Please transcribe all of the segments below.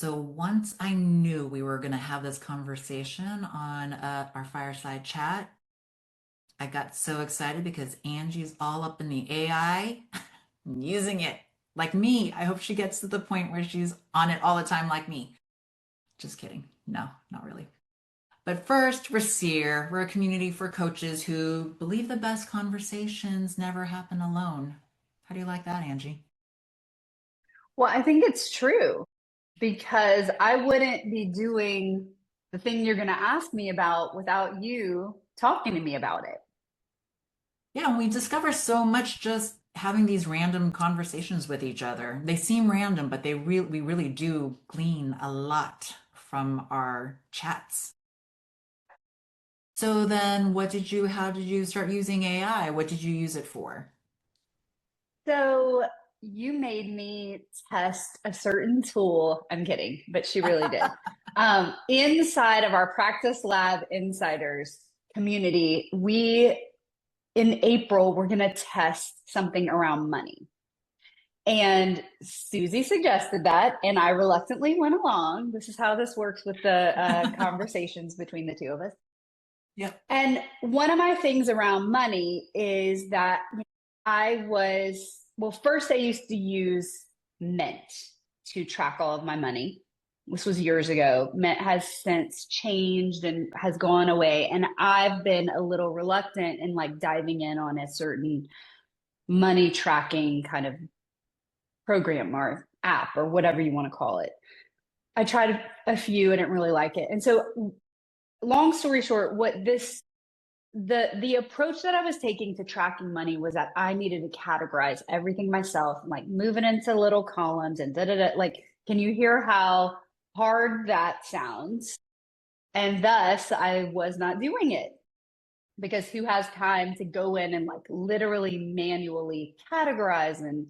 So once I knew we were going to have this conversation on our fireside chat, I got so excited because Angie's all up in the AI, using it like me. I hope she gets to the point where she's on it all the time like me. Just kidding. No, not really. But first, we're SEER. We're a community for coaches who believe the best conversations never happen alone. How do you like that, Angie? Well, I think it's true because I wouldn't be doing the thing you're going to ask me about without you talking to me about it. Yeah, and we discover so much just having these random conversations with each other. They seem random, but we really do glean a lot from our chats. So then how did you start using AI? What did you use it for? So you made me test a certain tool. I'm kidding, but she really did. Inside of our Practice Lab Insiders community, in April, we're going to test something around money. And Suzee suggested that, and I reluctantly went along. This is how this works with the conversations between the two of us. Yep. And one of my things around money is that first I used to use Mint to track all of my money. This was years ago. Mint has since changed and has gone away. And I've been a little reluctant in like diving in on a certain money tracking kind of program or app or whatever you want to call it. I tried a few, I didn't really like it. And so long story short, the approach that I was taking to tracking money was that I needed to categorize everything myself, like move it into little columns and da da da. Like, can you hear how hard that sounds? And thus I was not doing it because who has time to go in and like literally manually categorize and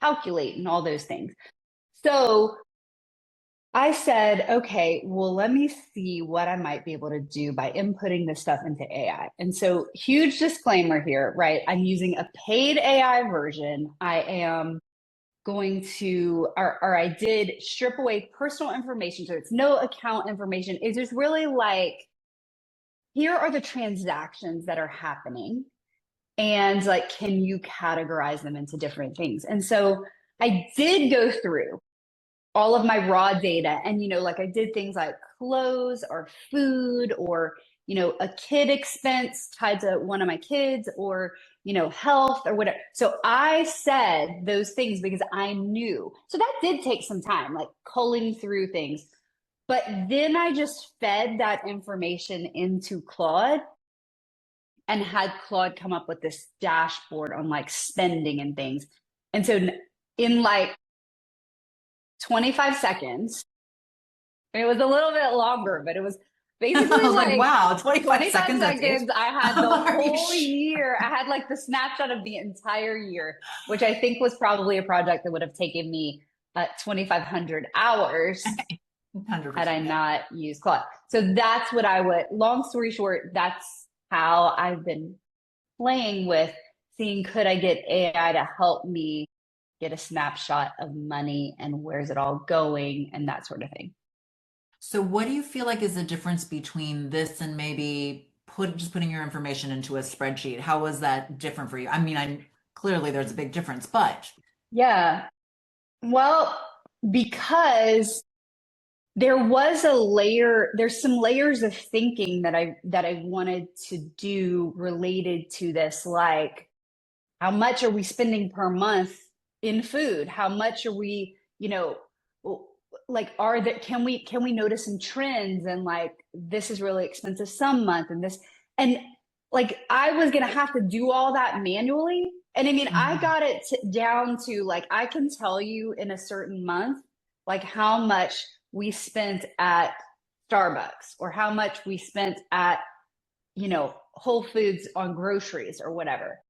calculate and all those things. So I said, okay, well, let me see what I might be able to do by inputting this stuff into AI. And so, huge disclaimer here, right? I'm using a paid AI version. I am going to, or I did strip away personal information. So, it's no account information. It's just really like, here are the transactions that are happening. And like, can you categorize them into different things? And so, I did go through all of my raw data. And, like I did things like clothes or food or, a kid expense tied to one of my kids or, health or whatever. So I said those things because I knew. So that did take some time, like culling through things. But then I just fed that information into Claude and had Claude come up with this dashboard on like spending and things. And so in like 25 seconds. It was a little bit longer, but it was I basically was like, like wow, 25 25 seconds, that's it. seconds. I had the Are you whole year. I had like the snapshot of the entire year, which I think was probably a project that would have taken me 2,500 hours had 100%, I yeah. not used Claude. So that's what I would, long story short, that's how I've been playing with seeing could I get AI to help me get a snapshot of money and where's it all going and that sort of thing. So what do you feel like is the difference between this and maybe just putting your information into a spreadsheet? How was that different for you? I mean, I clearly there's a big difference, but Yeah. Well, because there's some layers of thinking that I wanted to do related to this, like how much are we spending per month in food? How much are we, like can we notice some trends and like this is really expensive some month and this and like I was gonna have to do all that manually. And I mean, I Mhm. got it down to like I can tell you in a certain month like how much we spent at Starbucks or how much we spent at Whole Foods on groceries or whatever.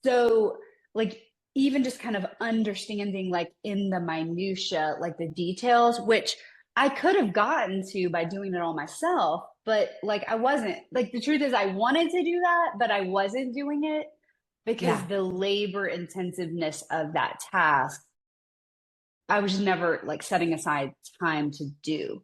So, like, even just kind of understanding, like, in the minutia, like the details, which I could have gotten to by doing it all myself, but like, I wasn't. Like, the truth is, I wanted to do that, but I wasn't doing it because Yeah. the labor intensiveness of that task I was never like setting aside time to do.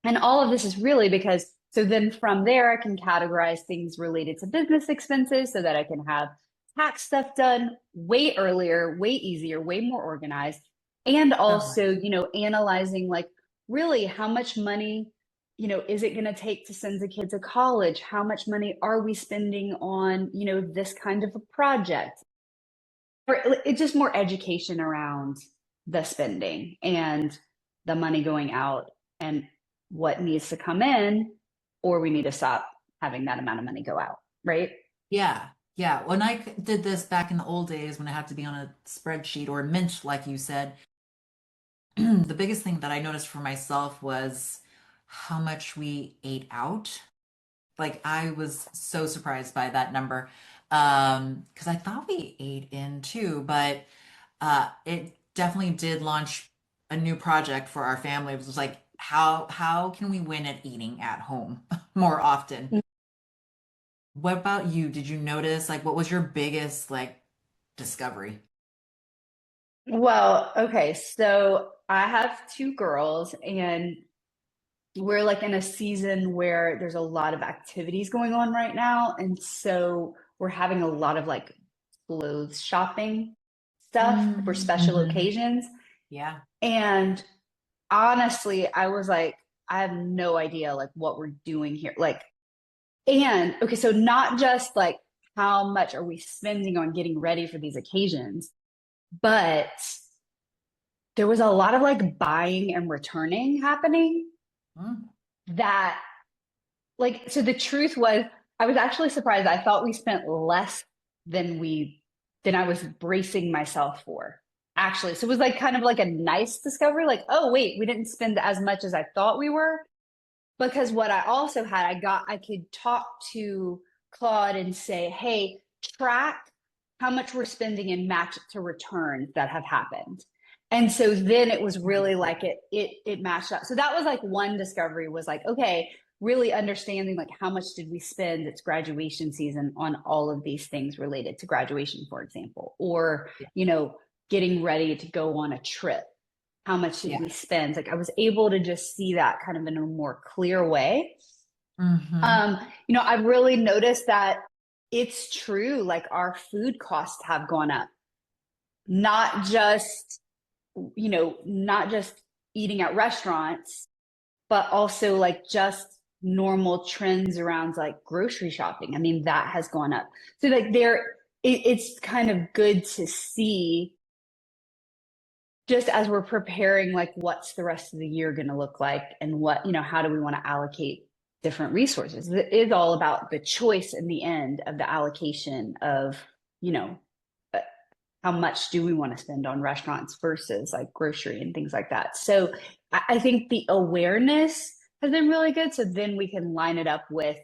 And all of this is really because, so then from there, I can categorize things related to business expenses so that I can have tax stuff done way earlier, way easier, way more organized. And Totally. also, analyzing like really how much money, is it going to take to send the kids to college? How much money are we spending on, this kind of a project? Or it's just more education around the spending and the money going out and what needs to come in, or we need to stop having that amount of money go out, right? Yeah. Yeah. When I did this back in the old days, when I had to be on a spreadsheet or Mint, like you said, the biggest thing that I noticed for myself was how much we ate out. Like I was so surprised by that number. Because I thought we ate in too, but it definitely did launch a new project for our family. It was like, how can we win at eating at home more often? What about you? Did you notice like what was your biggest like discovery? Well, okay, so I have two girls, and we're like in a season where there's a lot of activities going on right now. And so we're having a lot of like clothes shopping stuff for special Mm-hmm. occasions. Yeah. And honestly, I was like, I have no idea like what we're doing here. Like, and okay, so not just like how much are we spending on getting ready for these occasions, but there was a lot of like buying and returning happening Mm. that like, so the truth was, I was actually surprised. I thought we spent less than than I was bracing myself for, actually. So it was like kind of like a nice discovery, like, oh, wait, we didn't spend as much as I thought we were. Because what I also had, I could talk to Claude and say, hey, track how much we're spending and match it to returns that have happened. And so then it was really like it matched up. So that was like one discovery was like, okay, really understanding like how much did we spend, it's graduation season, on all of these things related to graduation, for example, or Yeah. getting ready to go on a trip, how much did Yeah. we spend? Like I was able to just see that kind of in a more clear way. Mm-hmm. I've really noticed that it's true, like our food costs have gone up, not just, not just eating at restaurants, but also like just normal trends around like grocery shopping. I mean, that has gone up. So like it's kind of good to see just as we're preparing, like what's the rest of the year going to look like, and what, how do we want to allocate different resources. It is all about the choice in the end of the allocation of, you know uh, how much do we want to spend on restaurants versus like grocery and things like that. So I think the awareness has been really good, so then we can line it up with,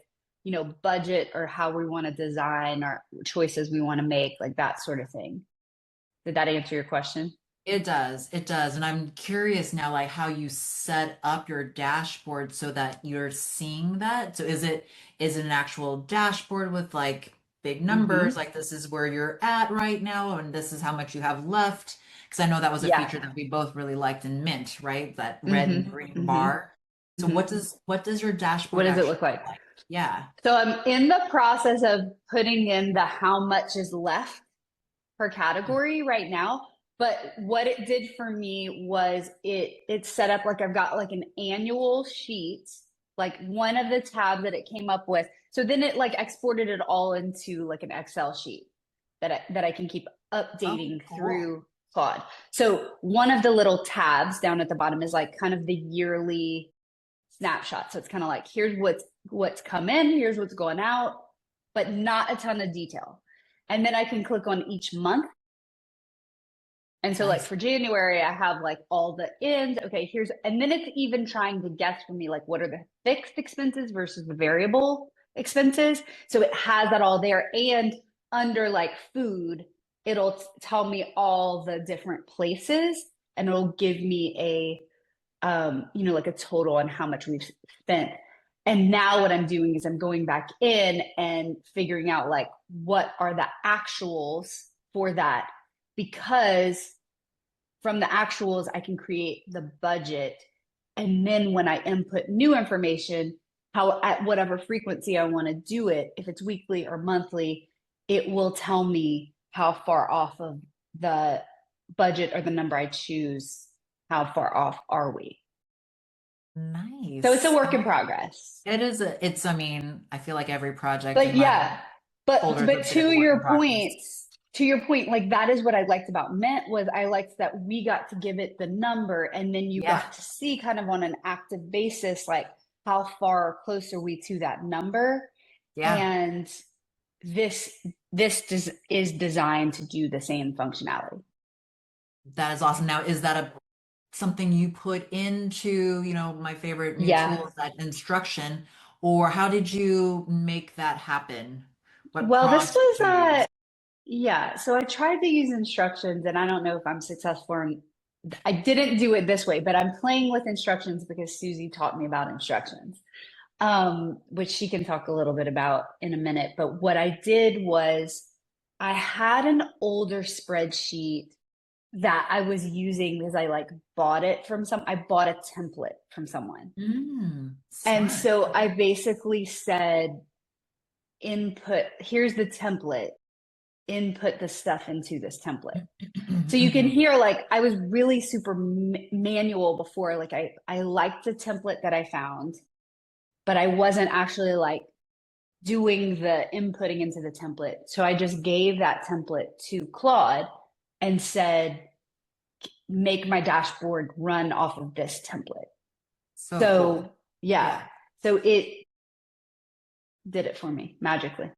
budget, or how we want to design our choices we want to make, like that sort of thing. Did that answer your question? It does. It does. And I'm curious now, like how you set up your dashboard so that you're seeing that. So is it an actual dashboard with like big numbers, Mm-hmm. like this is where you're at right now, and this is how much you have left? Because I know that was a Yeah. feature that we both really liked in Mint, right? That red and Mm-hmm. green Mm-hmm. bar. So Mm-hmm. what does your What dashboard does it actually look like? look like? Yeah. So I'm in the process of putting in the how much is left per category right now. But what it did for me was it set up like I've got like an annual sheet, like one of the tabs that it came up with. So then it like exported it all into like an Excel sheet that I can keep Oh, updating cool. through Claude. So one of the little tabs down at the bottom is like kind of the yearly snapshot. So it's kind of like here's what's come in, here's what's going out, but not a ton of detail. And then I can click on each month. And so like Nice. for January, I have like all the ends. Okay, and then it's even trying to guess for me, like what are the fixed expenses versus the variable expenses. So it has that all there. And under like food, it'll tell me all the different places, and it'll give me like a total on how much we've spent. And now what I'm doing is I'm going back in and figuring out like what are the actuals for that, because from the actuals, I can create the budget. And then when I input new information, how at whatever frequency I want to do it, if it's weekly or monthly, it will tell me how far off of the budget or the number I choose, how far off are we? So it's a Nice. work in progress. I mean, I feel like every project But in my yeah, folder is a but bit of a work in progress. to your point, like that is what I liked about Mint was I liked that we got to give it the number and then you Yeah. got to see kind of on an active basis like how far close are we to that number. Yeah. And this is designed to do the same functionality. That is awesome. Now, is that a something you put into, my favorite new Yeah. tool is that instruction, or how did you make that happen? What Well, this prompt was did you use? yeah, so I tried to use instructions and I don't know if I'm successful in I didn't do it this way, but I'm playing with instructions because Suzee taught me about instructions, which she can talk a little bit about in a minute. But what I did was I had an older spreadsheet that I was using because I like bought it from I bought a template from someone. And Smart. so I basically said, input, here's the template, input the stuff into this template. So you can hear like I was really super manual before. Like I liked the template that I found, but I wasn't actually like doing the inputting into the template. So I just gave that template to Claude and said, make my dashboard run off of this template. So cool. So yeah, Yeah. so it did it for me magically,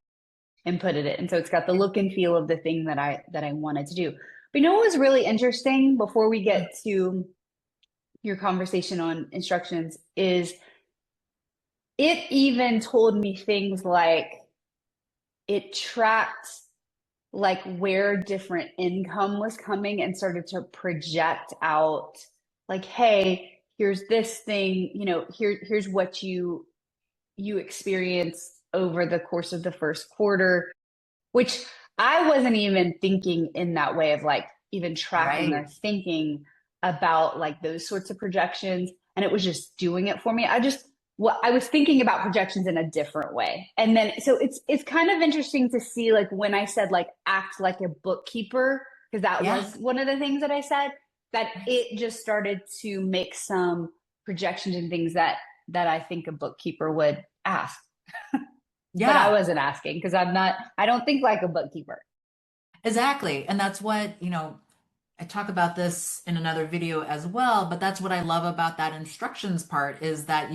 inputted it, and so it's got the look and feel of the thing that I wanted to do. But you know what was really interesting before we get to your conversation on instructions is it even told me things like it tracked like where different income was coming and started to project out like, hey, here's this thing, here's what you experience over the course of the first quarter, which I wasn't even thinking in that way of like even tracking or Right. thinking about like those sorts of projections. And it was just doing it for me. I was thinking about projections in a different way. And then so it's kind of interesting to see like when I said like act like a bookkeeper, because that Yeah. was one of the things that I said, that it just started to make some projections and things that I think a bookkeeper would ask. But I Yeah. wasn't asking because I don't think like a bookkeeper. Exactly. And that's what, I talk about this in another video as well, but that's what I love about that instructions part is that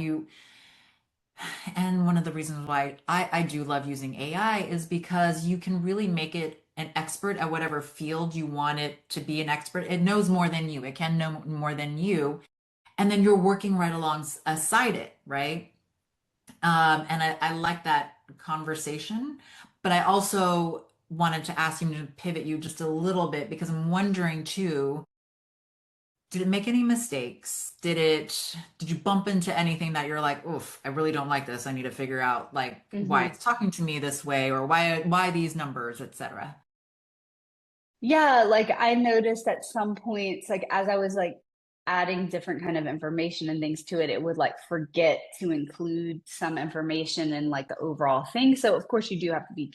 and one of the reasons why I do love using AI is because you can really make it an expert at whatever field you want it to be an expert. It knows more than you. It can know more than you. And then you're working right alongside it, right? And I like that conversation, but I also wanted to ask you to pivot you just a little bit because I'm wondering too, did it make any mistakes? Did you bump into anything that you're like, oof, I really don't like this. I need to figure out like why Mm-hmm. it's talking to me this way or why these numbers, etc. Yeah, like I noticed at some points, like as I was like adding different kind of information and things to it, it would like forget to include some information in like the overall thing. So of course you do have to be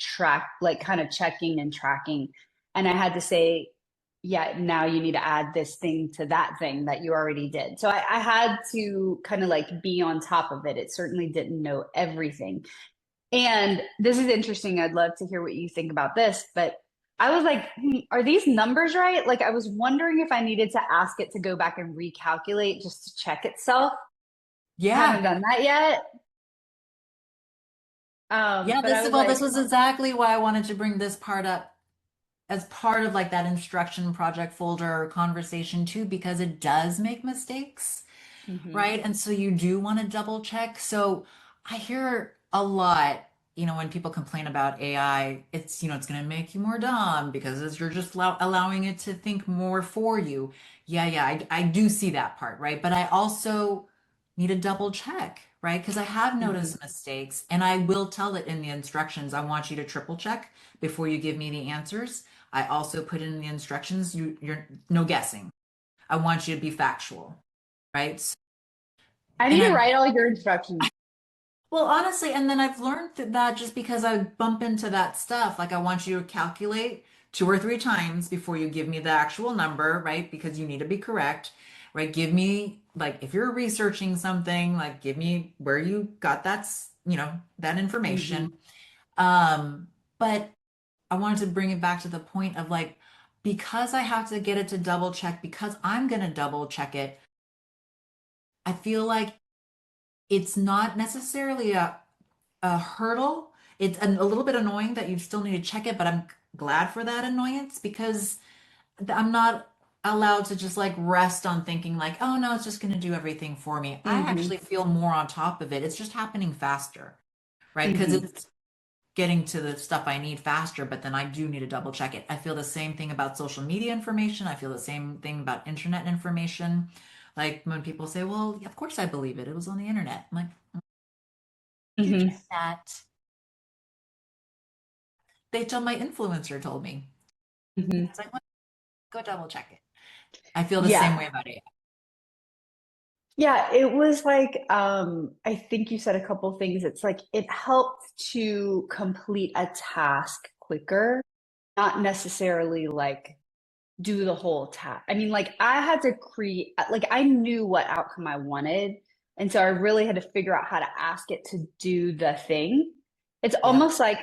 like kind of checking and tracking. And I had to say, yeah, now you need to add this thing to that thing that you already did. So I had to kind of like be on top of it. It certainly didn't know everything. And this is interesting. I'd love to hear what you think about this, but I was like, are these numbers right? Like, I was wondering if I needed to ask it to go back and recalculate just to check itself. I haven't Yeah. done that yet. Yeah, But I was this like, was exactly why I wanted to bring this part up as part of like that instruction project folder conversation too, because it does make mistakes. mhm, Right? And so you do want to double check. So I hear a lot, when people complain about AI, it's going to make you more dumb because you're just allowing it to think more for you. Yeah, yeah, I do see that part, right? But I also need to double check, right? Because I have mhm. noticed mistakes and I will tell it in the instructions. I want you to triple check before you give me the answers. I also put in the instructions, you're no guessing. I want you to be factual, right? I And need to I, write all your instructions. well, honestly, and then I've learned that just because I bump into that stuff, like I want you to calculate two or three times before you give me the actual number, right? Because you need to be correct, right? Give me, like, if you're researching something, like, give me where you got that, that Hmm. information. But I wanted to bring it back to the point of like, because I have to get it to double check, because I'm going to double check it, I feel like it's not necessarily a hurdle. It's a little bit annoying that you still need to check it, but I'm glad for that annoyance because I'm not allowed to just like rest on thinking like, oh no, it's just going to do everything for me. I Hmm. actually feel more on top of it. It's just happening faster, right? Because Hmm. it's getting to the stuff I need faster, but then I do need to double check it. I feel the same thing about social media information. I feel the same thing about internet information. Like when people say, well, of course I believe it. It was on the internet. I'm like, did you check Hmm. that? They told my influencer told me. Hmm. It's like, well, go double check it. I feel the same Yeah. way about it. Yeah, it was like I think you said a couple things. It's like it helped to complete a task quicker, not necessarily like do the whole task. I mean, like I had to create, like I knew what outcome I wanted. And so I really had to figure out how to ask it to do the thing. It's Yep. almost like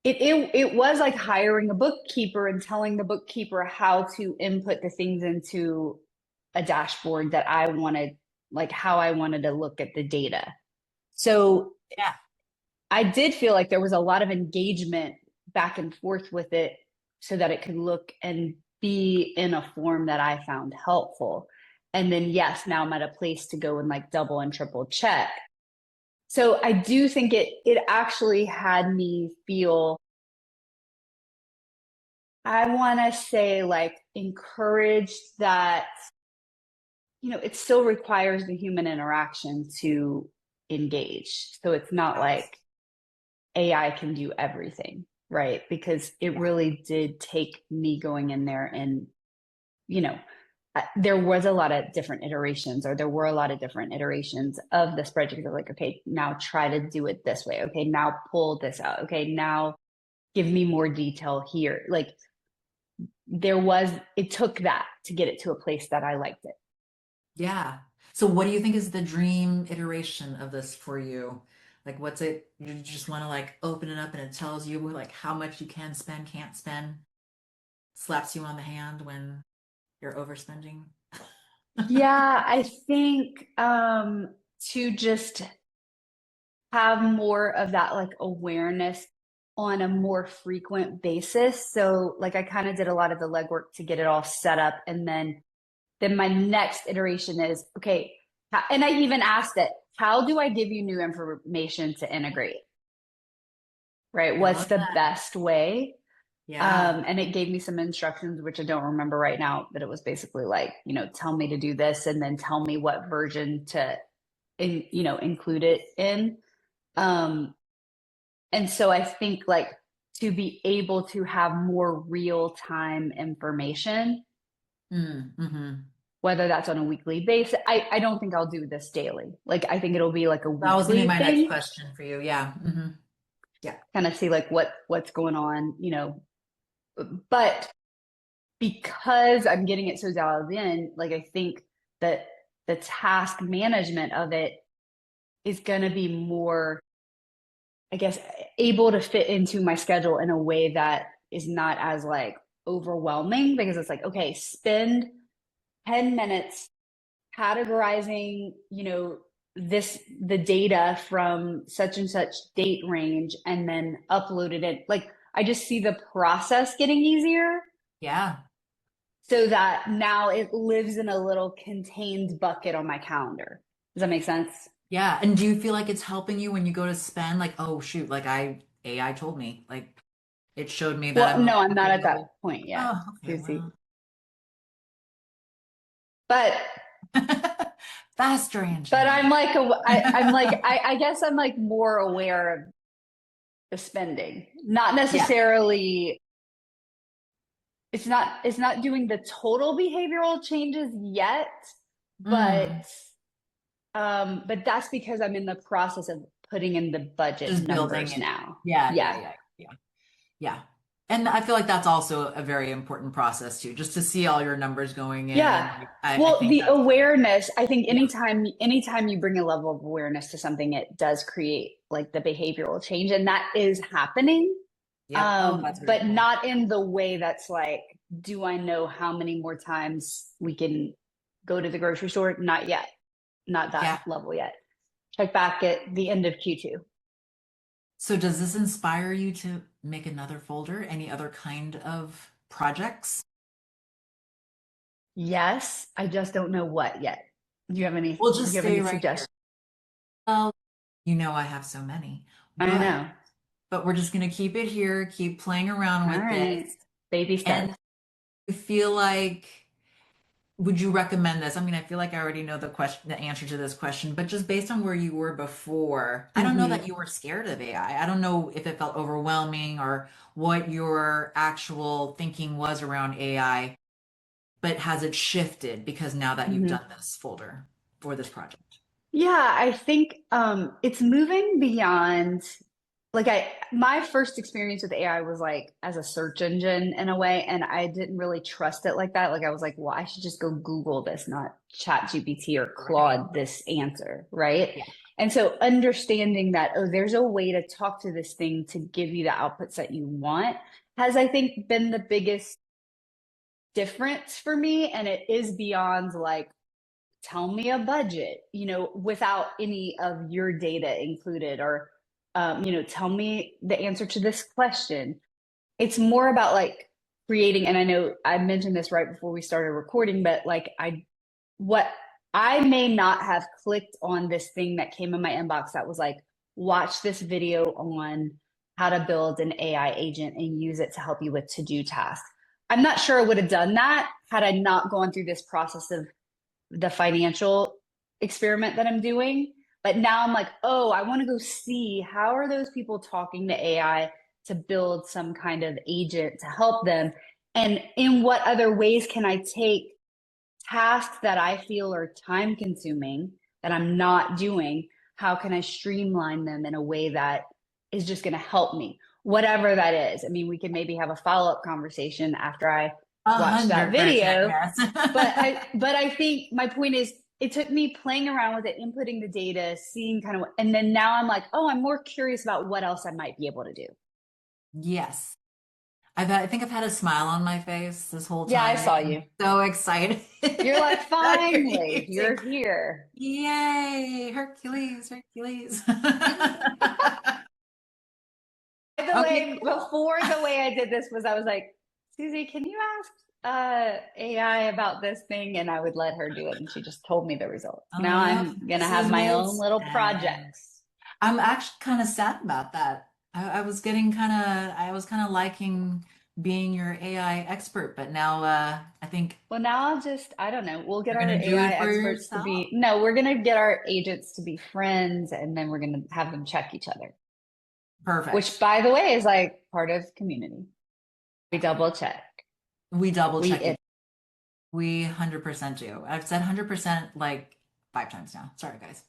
it was like hiring a bookkeeper and telling the bookkeeper how to input the things into a dashboard that I wanted, like how I wanted to look at the data. So Yeah. I did feel like there was a lot of engagement back and forth with it so that it could look and be in a form that I found helpful. And then, yes, now I'm at a place to go and like double and triple check. So I do think it actually had me feel, I want to say like encouraged that, it still requires the human interaction to engage. So it's not Yes. like AI can do everything, right? Because it Yeah. really did take me going in there and, you know, there was a lot of different iterations, or there were a lot of different iterations of the spreadsheet. Of like, okay, now try to do it this way. Okay, now pull this out. Okay, now give me more detail here. Like it took that to get it to a place that I liked it. Yeah. So what do you think is the dream iteration of this for you? Like what's it? You just want to like open it up and it tells you like how much you can spend, can't spend, slaps you on the hand when you're overspending. Yeah, I think to just have more of that like awareness on a more frequent basis. So like I kind of did a lot of the legwork to get it all set up, and then my next iteration is okay, and I even asked it, how do I give you new information to integrate? Right? I What's love the that. best way? Yeah. And it gave me some instructions, which I don't remember right now, but it was basically like, tell me to do this and then tell me what version to include it in. Um, and so I think like to be able to have more real time information, Mm-hmm. whether that's on a weekly basis, I don't think I'll do this daily. Like I think it'll be like a That was gonna be weekly my next thing, question for you. Yeah. Hmm. Yeah. kind of see like what's going on, but because I'm getting it so dialed in, like I think that the task management of it is going to be more, I guess, able to fit into my schedule in a way that is not as like overwhelming, because it's like, okay, spend 10 minutes categorizing, the data from such and such date range and then upload it in. Like I just see the process getting easier, Yeah. so that now it lives in a little contained bucket on my calendar. Does that make sense? Yeah. And do you feel like it's helping you when you go to spend? Like, oh shoot, like AI told me, like it showed me that Well, I'm no, I'm not okay to at that go. point yet, Oh, okay, Susie. well. But Faster, but Angie. I'm like I'm like I guess I'm like more aware of the spending, not Yeah. necessarily it's not doing the total behavioral changes yet, Mm, but that's because I'm in the process of putting in the budget just building numbers it. now. Yeah, yeah, Yeah. yeah, yeah, yeah. And I feel like that's also a very important process too, just to see all your numbers going Yeah. in. Like, I Well, think the that's awareness, I think yeah, anytime you bring a level of awareness to something, it does create like the behavioral change. And that is happening. yep. Oh, that's very But cool. not in the way that's like, do I know how many more times we can go to the grocery store? Not yet. Not that Yeah. level yet. Check back at the end of Q2. So does this inspire you to make another folder? Any other kind of projects? Yes, I just don't know what yet. We'll Do just you have stay any right here. suggestions? Well, you know I have so many, I but know. we're just gonna keep it here, keep playing around All with this. right. Baby And steps. I feel like, would you recommend this? I mean, I feel like I already know the question, the answer to this question, but just based on where you were before, I don't know Hmm. that you were scared of AI. I don't know if it felt overwhelming or what your actual thinking was around AI, but has it shifted because now that you've Hmm. done this folder for this project? Yeah, I think it's moving beyond like I my first experience with AI was like as a search engine in a way, and I didn't really trust it like that. Like I was like, well, I should just go Google this, not Chat GPT or Right. Claude this answer, right? Yeah. And so understanding that, oh, there's a way to talk to this thing to give you the outputs that you want has, I think, been the biggest difference for me. And it is beyond like, tell me a budget, without any of your data included, or, tell me the answer to this question. It's more about like creating, and I know I mentioned this right before we started recording, but like what I may not have clicked on this thing that came in my inbox that was like, watch this video on how to build an AI agent and use it to help you with to-do tasks. I'm not sure I would have done that had I not gone through this process of the financial experiment that I'm doing. But now I'm like, oh, I want to go see how are those people talking to AI to build some kind of agent to help them, and in what other ways can I take tasks that I feel are time consuming that I'm not doing? How can I streamline them in a way that is just going to help me? Whatever that is. I mean, we could maybe have a follow-up conversation after I A watch that 100%, video. yes. But I think my point is it took me playing around with it, inputting the data, seeing kind of, and then now I'm like, oh, I'm more curious about what else I might be able to do. Yes. I think I've had a smile on my face this whole Yeah, I time. saw I'm you. so excited You're like, that you're finally, you're using. here. Yay, Hercules, Hercules. By the Okay, way, cool. before the way I did this was I was like, Suzee, can you ask AI about this thing? And I would let her do it. And she just told me the results. Now Oh, I'm going to this have is my where it own little stands. projects. I'm actually kind of sad about that. I was getting I was kind of liking being your AI expert, but now I think Well, now I'll just, I don't know, we'll get you're our gonna do AI it for experts to yourself. be, no, we're going to get our agents to be friends, and then we're going to have them check each other, which, Perfect. by the way, is like part of community. We double check. We double We, check it, it. We 100% do. I've said 100% like 5 times now. Sorry, guys.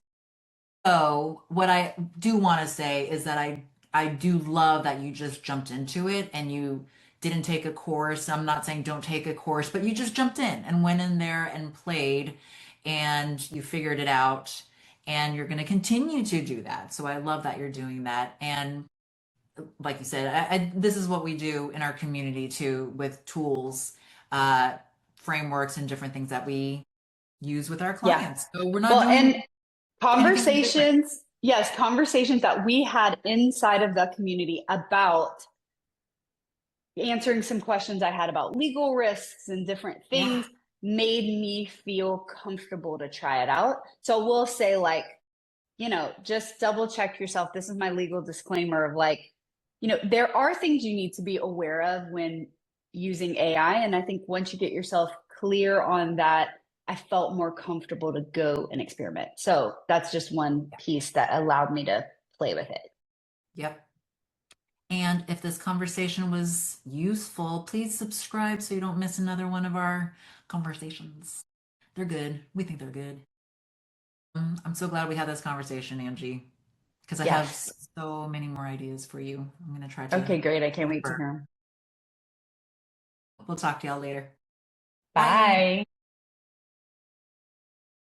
So, what I do want to say is that I do love that you just jumped into it and you didn't take a course. I'm not saying don't take a course, but you just jumped in and went in there and played and you figured it out and you're going to continue to do that. So I love that you're doing that. And like you said, this is what we do in our community too with tools, uh, frameworks, and different things that we use with our yeah. clients. So we're not Well, and doing anything different. conversations, yes, conversations that we had inside of the community about answering some questions I had about legal risks and different Yeah. things made me feel comfortable to try it out. So we'll say, like, just double check yourself. This is my legal disclaimer of like, there are things you need to be aware of when using AI. And I think once you get yourself clear on that, I felt more comfortable to go and experiment. So that's just one piece that allowed me to play with it. Yep. And if this conversation was useful, please subscribe so you don't miss another one of our conversations. They're good. We think they're good. I'm so glad we had this conversation, Angie, because I have Yes. so many more ideas for you. I'm going to try to Okay, great. I can't wait to remember. hear 'em. We'll talk to y'all later. Bye. Bye.